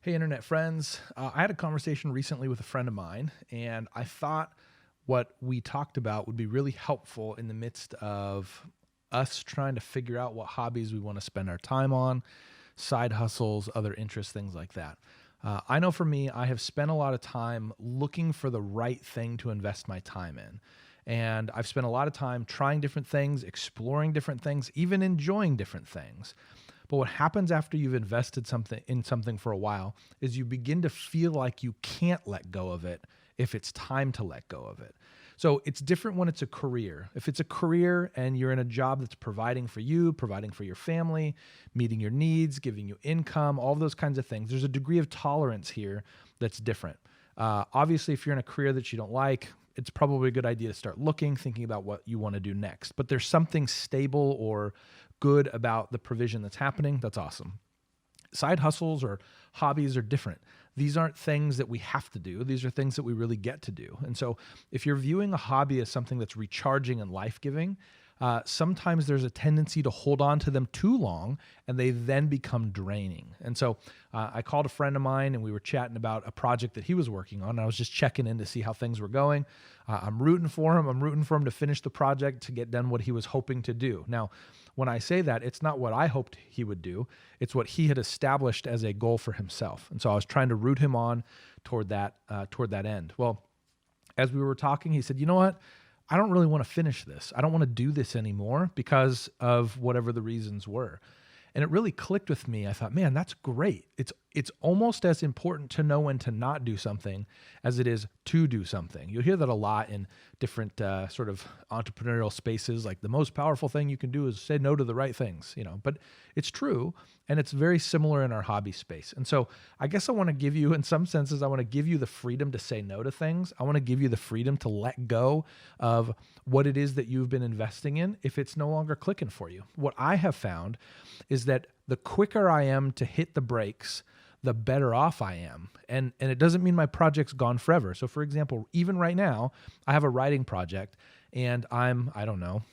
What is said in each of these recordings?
Hey, internet friends. I had a conversation recently with a friend of mine, and I thought what we talked about would be really helpful in the midst of us trying to figure out what hobbies we want to spend our time on, side hustles, other interests, things like that. I know for me, I have spent a lot of time looking for the right thing to invest my time in. And I've spent a lot of time trying different things, exploring different things, even enjoying different things. But what happens after you've invested something for a while is you begin to feel like you can't let go of it if it's time to let go of it. So it's different when it's a career. If it's a career and you're in a job that's providing for you, providing for your family, meeting your needs, giving you income, all of those kinds of things, there's a degree of tolerance here that's different. Obviously, if you're in a career that you don't like, it's probably a good idea to start looking, thinking about what you want to do next. But there's something stable or good about the provision that's happening. That's awesome. Side hustles or hobbies are different. These aren't things that we have to do. These are things that we really get to do. And so if you're viewing a hobby as something that's recharging and life-giving, sometimes there's a tendency to hold on to them too long and they then become draining. And so I called a friend of mine and we were chatting about a project that he was working on. And I was just checking in to see how things were going. I'm rooting for him. I'm rooting for him to finish the project, to get done what he was hoping to do. Now, when I say that, it's not what I hoped he would do. It's what he had established as a goal for himself. And so I was trying to root him on toward that end. Well, as we were talking, he said, you know what? I don't really want to finish this. I don't want to do this anymore because of whatever the reasons were. And it really clicked with me. I thought, man, that's great. It's almost as important to know when to not do something as it is to do something. You'll hear that a lot in different sort of entrepreneurial spaces. Like the most powerful thing you can do is say no to the right things, but it's true. And it's very similar in our hobby space. And so I guess I want to give you, in some senses, I want to give you the freedom to say no to things. I want to give you the freedom to let go of what it is that you've been investing in if it's no longer clicking for you. What I have found is that the quicker I am to hit the brakes, the better off I am. And it doesn't mean my project's gone forever. So for example, even right now, I have a writing project and I don't know,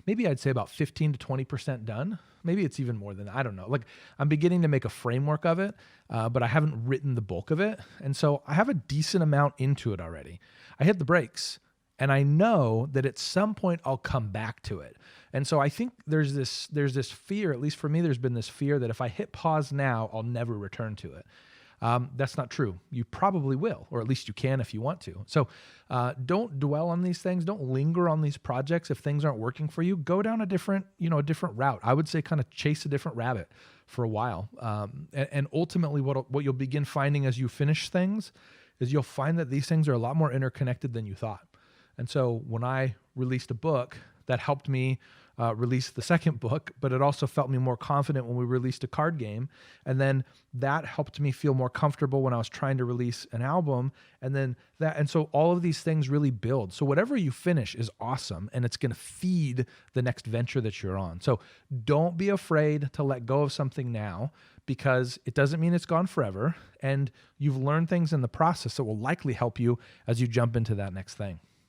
maybe I'd say about 15 to 20% done. Maybe it's even more than that. I don't know. Like I'm beginning to make a framework of it, but I haven't written the bulk of it. And so I have a decent amount into it already. I hit the brakes and I know that at some point I'll come back to it. And so I think there's this fear, at least for me, there's been this fear that if I hit pause now, I'll never return to it. That's not true. You probably will, or at least you can if you want to. So don't dwell on these things. Don't linger on these projects. If things aren't working for you, go down a different route. I would say kind of chase a different rabbit for a while. And ultimately what you'll begin finding as you finish things is you'll find that these things are a lot more interconnected than you thought. And so when I released a book, that helped me release the second book, but it also felt me more confident when we released a card game. And then that helped me feel more comfortable when I was trying to release an album. And so all of these things really build. So whatever you finish is awesome and it's going to feed the next venture that you're on. So don't be afraid to let go of something now because it doesn't mean it's gone forever. And you've learned things in the process that will likely help you as you jump into that next thing.